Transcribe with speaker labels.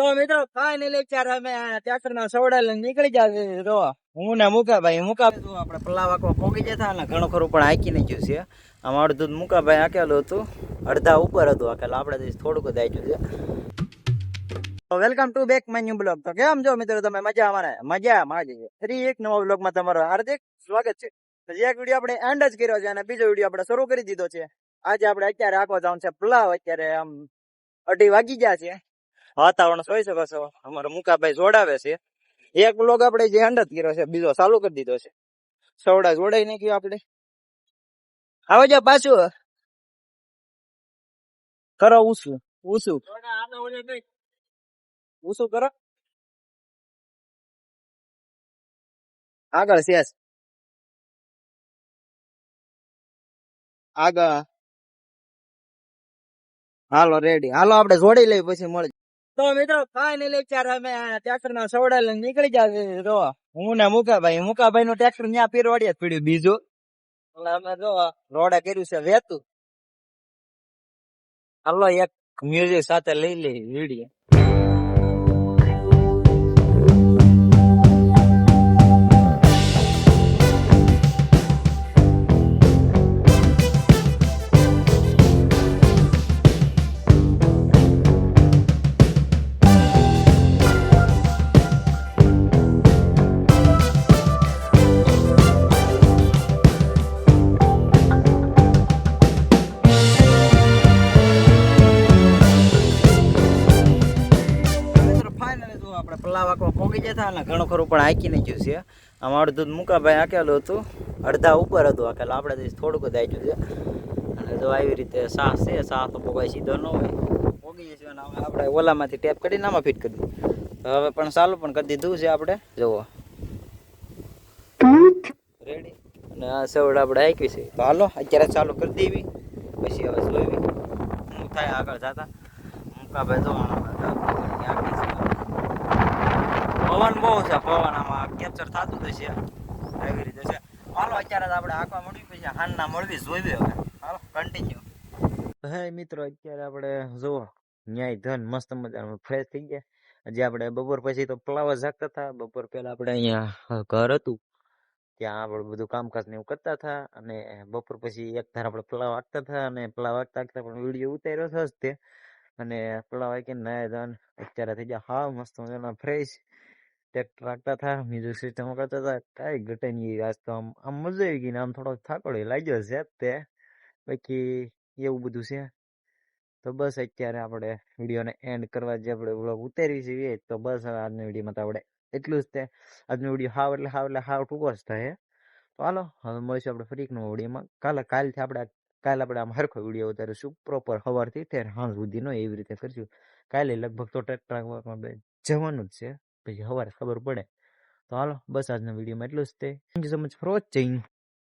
Speaker 1: તો મિત્રો ફાઇનલી ચાર અમે ટ્રેક્ટર ના સવડા લઈને નીકળી જાય તો હું ને મુકાભાઈ આપણે પલાવાકમાં પોગી જતા અને ઘણું ખરું પણ હાકી નહીં ગયું છે. આમ અડધું મુકાભાઈ હાકેલું હતું, અડધા ઉપર હતું હાકેલું, આપણે થોડુંક જ હાક્યું છે. તો welcome to back my new blog. તો કેમ છો મિત્રો, તમે મજા? અમારે મજા માજી છે. ફરી એક નવા બ્લોગમાં તમારું હાર્દિક સ્વાગત છે. તો જે એક વિડીયો આપણે એન્ડ જ કર્યો છે અને બીજો વિડીયો આપણે શરૂ કરી દીધો છે. આજે આપણે અત્યારે આખો જવાનું છે પલાવ. અત્યારે આમ 2:30 વાગી ગયા છે. વાતાવરણ જોઈ શકો છો, અમારો મુકાભાઈ જોડાવે છે. એક બ્લોગ આપણે જે એન્ડ જ કર્યો છે, બીજો ચાલુ કરી દીધો છે. સવડા જોડાઈ નાખ્યું આપણે. આવે જાવ પાછું કરો ઉસું ઉસું ઉસું કરો આગળ શેષ આગળ. હાલો રેડી, હાલો આપણે જોડી લઈ પછી મળી. તો મિત્રો ફાઇનલી ચાર અમે ટ્રેક્ટર ના સવડા લઈને નીકળી જાય તો હું ને મુકાભાઈ નું ટ્રેક્ટર ત્યાં પીરવાડિયા જ પડ્યું બીજું. એટલે અમે જો રોડા કર્યું છે વેતું. હાલો એક મ્યુઝિક સાથે લઈ લઈ વિડીયો. આપણે પલાવાકમાં પોગી જતા અને ઘણું ખરું પણ હાકી નહીં ગયું છે. આમ અડધું મુકાભાઈ હાકેલું હતું, અડધા ઉપર હતું હાકેલું, આપણે થોડુંક જ હાક્યું છે. અને જો આવી રીતે સાહ છે, સાહ તો પોગાય સીધો ન હોય, પોગી જશે. અને આપણે ઓલામાંથી ટેપ કરીને આમાં ફિટ કરી દીધું. તો હવે પણ ચાલુ પણ કરી દીધું છે આપણે. જુઓ રેડી. અને આ સવડ આપણે હાકી છે. તો હાલો અત્યારે ચાલુ કરી દેવી, પછી હવે જોઈવી શું થાય આગળ જતા. મુકાભાઈ જોવાના પવન બહુ છે, પવન આમાં કેપ્ચર થતું હશે એવી રીતે છે. હાલો અત્યારે આપણે આંકવા મળવી, પછી હાનના મળવી જોઈવી. હવે હાલો કન્ટિન્યુ. હે મિત્રો, અત્યારે આપણે જુઓ ન્યાય ધન મસ્ત મજાનું ફ્રેશ થઈ ગયા. જે આપણે બપોર પછી તો પલાવા જાગતા હતા. બપોર પહેલા આપણે અહીંયા ઘર હતું ત્યાં આપણે બધું કામકાજ ને એવું કરતા હતા. અને બપોર પછી એક ધાર આપણે પલાવ વાગતા હતા અને પલાવ વાગતા પણ વિડીયો ઉતાર્યો હતો જ તે. અને પલાવ વાગી નાય ધન અત્યારે થઈ ગયા હા મસ્ત મજાના ફ્રેશ. ટ્રેક્ટર રાખતા હતા, મ્યુઝિક સિસ્ટમ કરતા હતા, કઈ ઘટે નહીં. આજ તો આમ મજા આવી ગઈ ને આમ થોડોક થાકોડો લાગ્યો છે તે. બાકી એવું બધું છે. તો બસ અત્યારે આપણે વિડીયોને એન્ડ કરવા જે આપણે વ્લોગ ઉતારી છીએ. તો બસ હવે આજના વિડીયોમાં તો આપણે એટલું જ તે. આજનો વિડીયો હાવ ટૂંકો જ થાય. તો હાલો હવે મળીશું આપણે ફરી એક નવો વિડીયોમાં. કાલે આપણે આમ હરખો વિડીયો ઉતારીશું પ્રોપર સવારથી તે સાંજ સુધીનો. એવી રીતે કરશું. કાલે લગભગ તો ટ્રેક્ટરમાં જવાનું જ છે, પછી સવારે ખબર પડે. તો હાલો બસ આજના વિડીયોમાં એટલું જ તે. Thank you so much for watching.